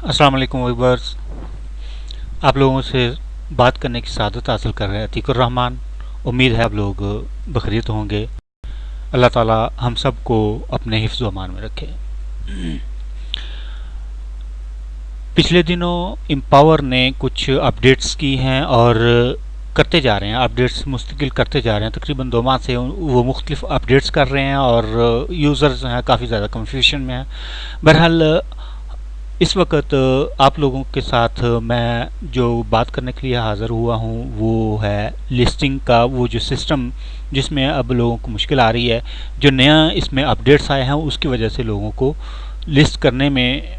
अस्सलाम वालेकुम व्यूअर्स। आप लोगों से बात करने की सआदत हासिल कर रहे हैं अतीकुर रहमान। उम्मीद है आप लोग बखैरियत होंगे। अल्लाह ताला हम सब को अपने हिफ्ज़ व अमान में रखे। पिछले दिनों एम्पावर ने कुछ अपडेट्स की हैं और करते जा रहे हैं, अपडेट्स मुस्तकिल करते जा रहे हैं। तकरीबन 2 माह से वो मुख्तलिफ अपडेट्स कर रहे हैं और यूज़र्स हैं काफ़ी ज़्यादा कन्फ्यूजन में है। बहरहाल इस वक्त आप लोगों के साथ मैं जो बात करने के लिए हाज़िर हुआ हूँ वो है लिस्टिंग का वो जो सिस्टम जिसमें अब लोगों को मुश्किल आ रही है। जो नया इसमें अपडेट्स आए हैं उसकी वजह से लोगों को लिस्ट करने में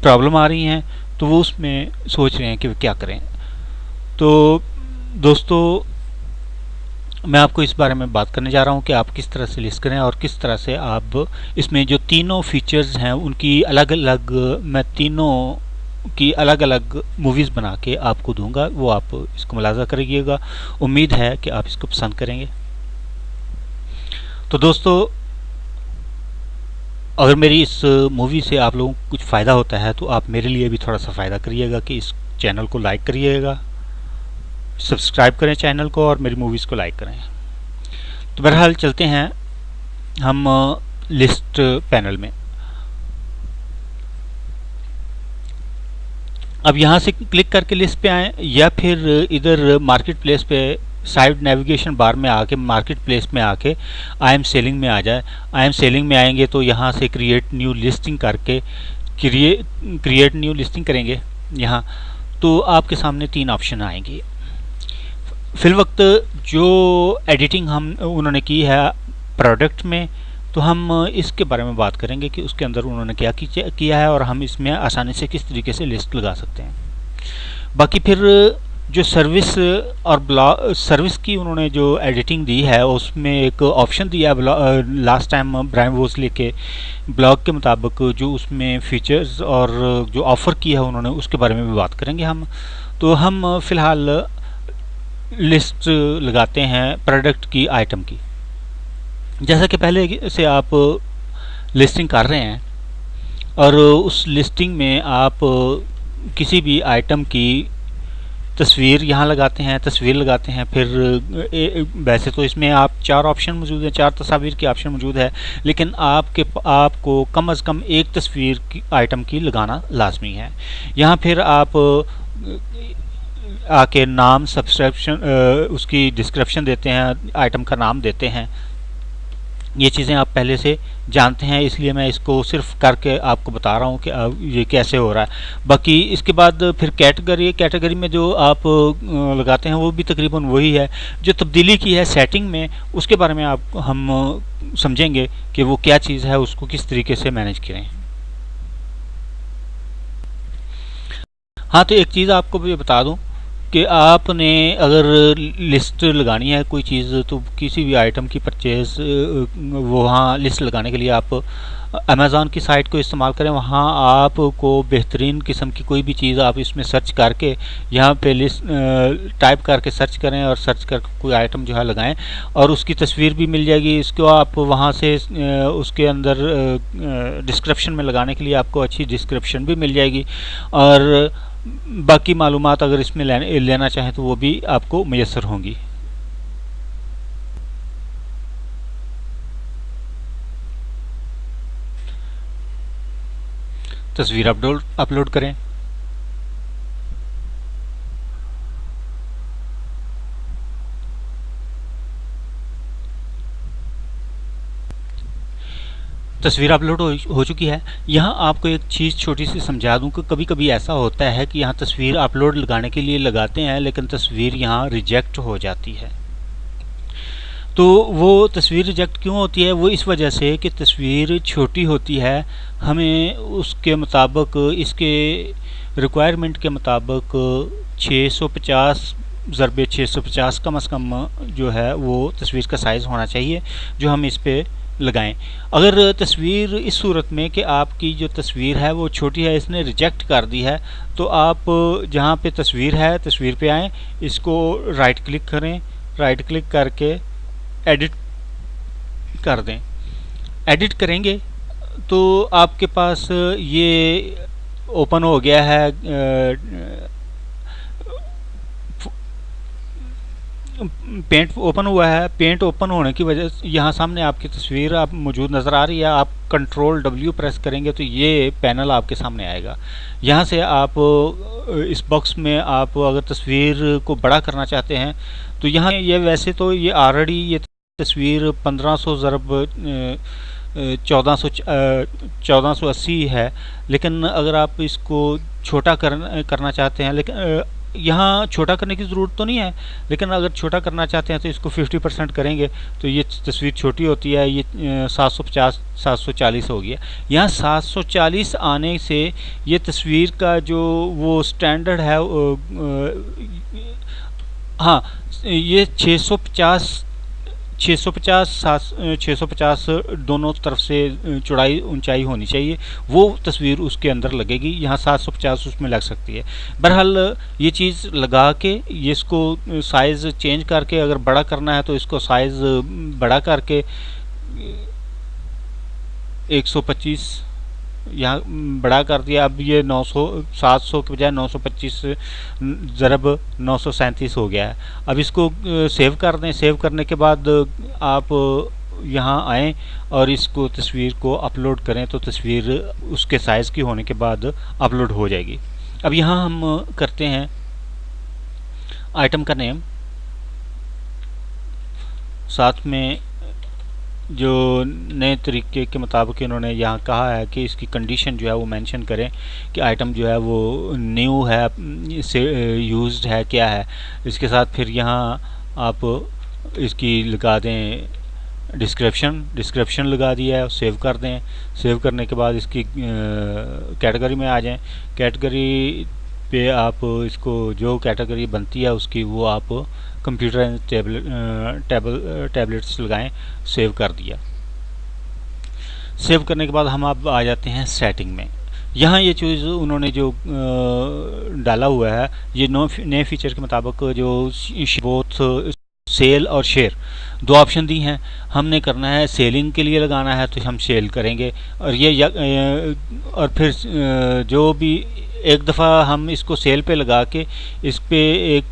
प्रॉब्लम आ रही हैं, तो वो उसमें सोच रहे हैं कि वे क्या करें। तो दोस्तों, मैं आपको इस बारे में बात करने जा रहा हूँ कि आप किस तरह से लिस्ट करें और किस तरह से आप इसमें जो तीनों फीचर्स हैं उनकी अलग अलग, मैं तीनों की अलग अलग मूवीज़ बना के आपको दूंगा, वो आप इसको मुलाजा करिएगा। उम्मीद है कि आप इसको पसंद करेंगे। तो दोस्तों, अगर मेरी इस मूवी से आप लोगों को कुछ फ़ायदा होता है तो आप मेरे लिए भी थोड़ा सा फ़ायदा करिएगा कि इस चैनल को लाइक करिएगा, सब्सक्राइब करें चैनल को और मेरी मूवीज़ को लाइक करें। तो बहरहाल चलते हैं हम लिस्ट पैनल में। अब यहाँ से क्लिक करके लिस्ट पे आएँ या फिर इधर मार्केट प्लेस पे साइड नेविगेशन बार में आके मार्केट प्लेस में आके आई एम सेलिंग में आ जाए। आई एम सेलिंग में आएंगे तो यहाँ से क्रिएट न्यू लिस्टिंग करके क्रिएट न्यू लिस्टिंग करेंगे यहाँ, तो आपके सामने 3 ऑप्शन आएंगे। फिलवक्त जो एडिटिंग हम उन्होंने की है प्रोडक्ट में, तो हम इसके बारे में बात करेंगे कि उसके अंदर उन्होंने क्या किया है और हम इसमें आसानी से किस तरीके से लिस्ट लगा सकते हैं। बाकी फिर जो सर्विस और सर्विस की उन्होंने जो एडिटिंग दी है उसमें एक ऑप्शन दिया है लास्ट टाइम ब्रायन वोसले के ब्लॉग के मुताबिक, जो उसमें फीचर्स और जो ऑफ़र किया है उन्होंने उसके बारे में भी बात करेंगे हम। तो हम फ़िलहाल लिस्ट लगाते हैं प्रोडक्ट की, आइटम की। जैसा कि पहले से आप लिस्टिंग कर रहे हैं और उस लिस्टिंग में आप किसी भी आइटम की तस्वीर यहाँ लगाते हैं, तस्वीर लगाते हैं। फिर वैसे तो इसमें आप 4 ऑप्शन मौजूद हैं, 4 तस्वीर के ऑप्शन मौजूद है, लेकिन आपको कम अज़ कम एक तस्वीर की आइटम की लगाना लाजमी है। यहाँ फिर आप आके नाम, सब्सक्रिप्शन, उसकी डिस्क्रिप्शन देते हैं, आइटम का नाम देते हैं। ये चीज़ें आप पहले से जानते हैं, इसलिए मैं इसको सिर्फ करके आपको बता रहा हूँ कि ये कैसे हो रहा है। बाकी इसके बाद फिर कैटेगरी में जो आप लगाते हैं वो भी तकरीबन वही है। जो तब्दीली की है सेटिंग में उसके बारे में आप हम समझेंगे कि वो क्या चीज़ है, उसको किस तरीके से मैनेज करें। हाँ, तो एक चीज़ आपको भी बता दूं कि आपने अगर लिस्ट लगानी है कोई चीज़, तो किसी भी आइटम की परचेज़ वहाँ लिस्ट लगाने के लिए आप अमेज़ॉन की साइट को इस्तेमाल करें। वहाँ आपको बेहतरीन किस्म की कोई भी चीज़ आप इसमें सर्च करके यहाँ पे लिस्ट टाइप करके सर्च करें और सर्च करके कोई आइटम जो है लगाएं और उसकी तस्वीर भी मिल जाएगी। इसको आप वहाँ से उसके अंदर डिस्क्रिप्शन में लगाने के लिए आपको अच्छी डिस्क्रिप्शन भी मिल जाएगी और बाकी मालूमात अगर इसमें लेना चाहें तो वो भी आपको मुयस्सर होंगी। तस्वीर अपलोड करें। तस्वीर अपलोड हो चुकी है। यहाँ आपको एक चीज़ छोटी सी समझा दूँ कि कभी कभी ऐसा होता है कि यहाँ तस्वीर अपलोड लगाने के लिए लगाते हैं लेकिन तस्वीर यहाँ रिजेक्ट हो जाती है। तो वो तस्वीर रिजेक्ट क्यों होती है? वो इस वजह से कि तस्वीर छोटी होती है। हमें उसके मुताबिक, इसके रिक्वायरमेंट के मुताबिक 650 ज़रबे 650 कम अज़ कम जो है वो तस्वीर का साइज़ होना चाहिए जो हम इस पर लगाएं। अगर तस्वीर इस सूरत में कि आपकी जो तस्वीर है वो छोटी है, इसने रिजेक्ट कर दी है, तो आप जहाँ पे तस्वीर है तस्वीर पे आएँ, इसको राइट क्लिक करें, राइट क्लिक करके एडिट कर दें। एडिट करेंगे तो आपके पास ये ओपन हो गया है, पेंट ओपन हुआ है। पेंट ओपन होने की वजह से यहाँ सामने आपकी तस्वीर आप मौजूद नज़र आ रही है। आप कंट्रोल डब्ल्यू प्रेस करेंगे तो ये पैनल आपके सामने आएगा। यहाँ से आप इस बॉक्स में आप अगर तस्वीर को बड़ा करना चाहते हैं तो यहाँ ये वैसे तो ये ऑलरेडी ये तस्वीर 1500 ज़रब 1480 है, लेकिन अगर आप इसको छोटा करना चाहते हैं, लेकिन यहाँ छोटा करने की ज़रूरत तो नहीं है, लेकिन अगर छोटा करना चाहते हैं तो इसको 50% करेंगे तो ये तस्वीर छोटी होती है। ये 750 740 हो गया। यहाँ 740 आने से ये तस्वीर का जो वो स्टैंडर्ड है, हाँ, ये 650 दोनों तरफ से चौड़ाई ऊंचाई होनी चाहिए, वो तस्वीर उसके अंदर लगेगी। यहाँ 750 उसमें लग सकती है। बहरहाल ये चीज़ लगा के ये इसको साइज़ चेंज करके अगर बड़ा करना है तो इसको साइज़ बड़ा करके 125 यहाँ बड़ा कर दिया। अब ये 700 के बजाय 925 ज़रब 937 हो गया है। अब इसको सेव कर दें। सेव करने के बाद आप यहाँ आएँ और इसको तस्वीर को अपलोड करें तो तस्वीर उसके साइज़ की होने के बाद अपलोड हो जाएगी। अब यहाँ हम करते हैं आइटम का नेम, साथ में जो नए तरीके के मुताबिक इन्होंने यहाँ कहा है कि इसकी कंडीशन जो है वो मेंशन करें कि आइटम जो है वो न्यू है, से यूज्ड है, क्या है। इसके साथ फिर यहाँ आप इसकी लगा दें डिस्क्रिप्शन लगा दिया है, सेव कर दें। सेव करने के बाद इसकी कैटेगरी में आ जाएं। कैटेगरी पे आप इसको जो कैटेगरी बनती है उसकी वो आप कंप्यूटर टैबलेट्स लगाएं। सेव कर दिया। सेव करने के बाद हम अब आ जाते हैं सेटिंग में। यहाँ ये चीज़ उन्होंने जो डाला हुआ है, ये नए फीचर के मुताबिक जो बोथ सेल और शेयर दो ऑप्शन दी हैं। हमने करना है सेलिंग के लिए लगाना है तो हम सेल करेंगे, और ये और फिर जो भी एक दफ़ा हम इसको सेल पे लगा के इस पे एक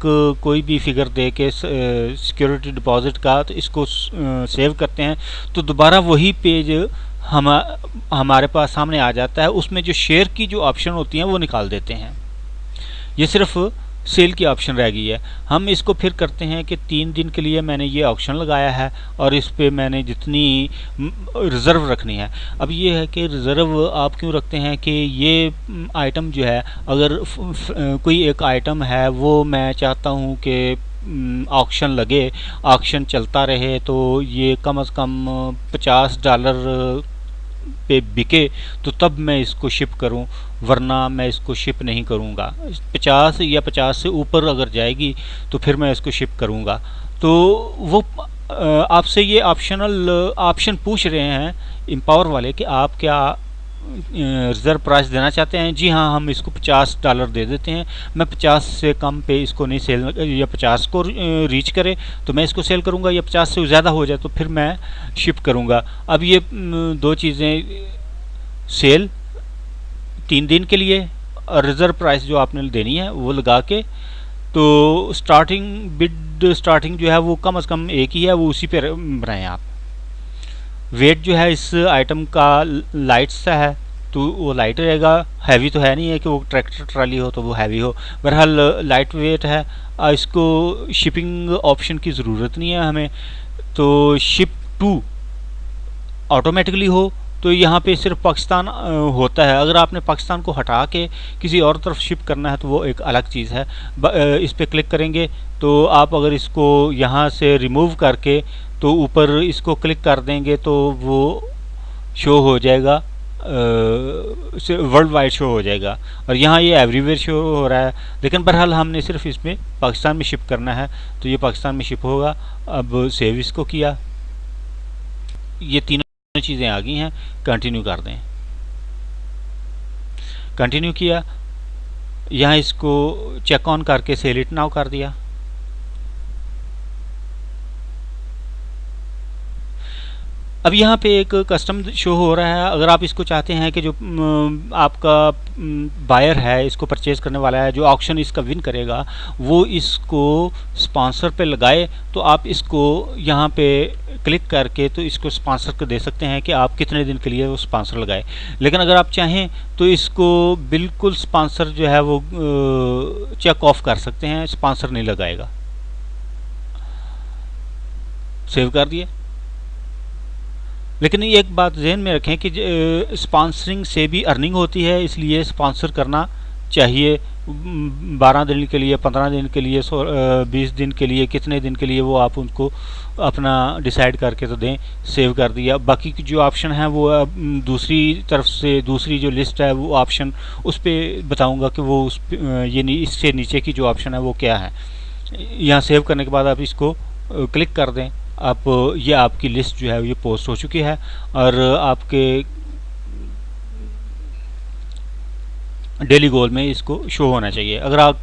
कोई भी फिगर दे के सिक्योरिटी डिपॉजिट का तो इसको सेव करते हैं तो दोबारा वही पेज हमारे पास सामने आ जाता है। उसमें जो शेयर की जो ऑप्शन होती हैं वो निकाल देते हैं। ये सिर्फ सेल की ऑप्शन रह गई है। हम इसको फिर करते हैं कि 3 दिन के लिए मैंने ये ऑप्शन लगाया है और इस पे मैंने जितनी रिज़र्व रखनी है। अब ये है कि रिज़र्व आप क्यों रखते हैं कि ये आइटम जो है, अगर कोई एक आइटम है वो मैं चाहता हूँ कि ऑक्शन लगे, ऑक्शन चलता रहे, तो ये कम से कम $50 पे बिके तो तब मैं इसको शिप करूं, वरना मैं इसको शिप नहीं करूंगा। 50 या 50 से ऊपर अगर जाएगी तो फिर मैं इसको शिप करूंगा। तो वो आपसे ये ऑप्शन पूछ रहे हैं एम्पावर वाले कि आप क्या रिज़र्व प्राइस देना चाहते हैं। जी हाँ, हम इसको $50 दे देते हैं। मैं 50 से कम पे इसको नहीं सेल, या 50 को रीच करे तो मैं इसको सेल करूंगा, या 50 से ज़्यादा हो जाए तो फिर मैं शिप करूंगा। अब ये दो चीज़ें, सेल 3 दिन के लिए और रिज़र्व प्राइस जो आपने देनी है वो लगा के, तो स्टार्टिंग जो है वो कम से कम एक ही है, वो उसी पे बनाएं आप। वेट जो है इस आइटम का लाइट सा है तो वो लाइट रहेगा, हैवी तो है नहीं है कि वो ट्रैक्टर ट्राली हो तो वो हैवी हो। बहरहाल लाइट वेट है। इसको शिपिंग ऑप्शन की ज़रूरत नहीं है हमें, तो शिप टू ऑटोमेटिकली हो तो यहाँ पे सिर्फ पाकिस्तान होता है। अगर आपने पाकिस्तान को हटा के किसी और तरफ शिप करना है तो वो एक अलग चीज़ है। इस पर क्लिक करेंगे तो आप अगर इसको यहाँ से रिमूव करके तो ऊपर इसको क्लिक कर देंगे तो वो शो हो जाएगा, वर्ल्ड वाइड शो हो जाएगा, और यहाँ ये एवरीवेयर शो हो रहा है। लेकिन बहरहाल हमने सिर्फ इसमें पाकिस्तान में शिप करना है तो ये पाकिस्तान में शिप होगा। अब सेव इसको किया, ये तीनों चीज़ें आ गई हैं। कंटिन्यू कर दें। कंटिन्यू किया, यहाँ इसको चेक ऑन करके सेल इट नाउ कर दिया। अब यहाँ पे एक कस्टम शो हो रहा है। अगर आप इसको चाहते हैं कि जो आपका बायर है, इसको परचेज करने वाला है, जो ऑक्शन इसका विन करेगा, वो इसको स्पॉन्सर पे लगाए, तो आप इसको यहाँ पे क्लिक करके तो इसको स्पॉन्सर को दे सकते हैं कि आप कितने दिन के लिए वो स्पॉन्सर लगाए। लेकिन अगर आप चाहें तो इसको बिल्कुल स्पॉन्सर जो है वो चेक ऑफ कर सकते हैं, स्पॉन्सर नहीं लगाएगा। सेव कर दिए। लेकिन एक बात ध्यान में रखें कि स्पॉन्सरिंग से भी अर्निंग होती है, इसलिए स्पॉन्सर करना चाहिए। 12 दिन के लिए, 15 दिन के लिए, 20 दिन के लिए, कितने दिन के लिए वो आप उनको अपना डिसाइड करके तो दें। सेव कर दिया। बाकी की जो ऑप्शन है वो दूसरी तरफ से, दूसरी जो लिस्ट है वो ऑप्शन उस पर बताऊँगा कि वो उस ये इससे नीचे की जो ऑप्शन है वो क्या है। यहाँ सेव करने के बाद आप इसको क्लिक कर दें। आप ये आपकी लिस्ट जो है ये पोस्ट हो चुकी है और आपके डेली गोल में इसको शो होना चाहिए। अगर आप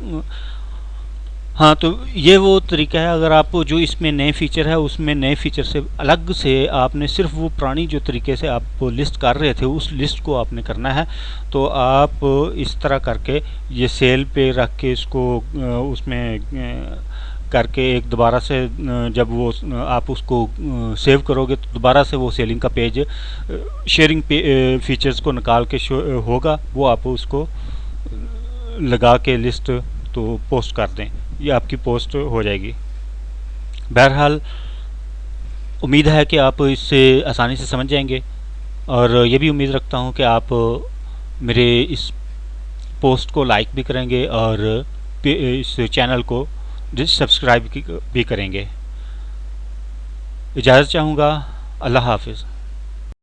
हाँ, तो ये वो तरीका है। अगर आप जो इसमें नए फीचर है उसमें नए फीचर से अलग से आपने सिर्फ वो पुरानी जो तरीके से आप लिस्ट कर रहे थे उस लिस्ट को आपने करना है। तो आप इस तरह करके ये सेल पे रख के इसको उसमें करके एक दोबारा से जब वो आप उसको सेव करोगे तो दोबारा से वो सेलिंग का पेज शेयरिंग फीचर्स को निकाल के होगा, वो आप उसको लगा के लिस्ट तो पोस्ट कर दें, ये आपकी पोस्ट हो जाएगी। बहरहाल उम्मीद है कि आप इससे आसानी से समझ जाएंगे और ये भी उम्मीद रखता हूँ कि आप मेरे इस पोस्ट को लाइक भी करेंगे और इस चैनल को सब्सक्राइब भी करेंगे। इजाज़त चाहूँगा। अल्लाह हाफिज़।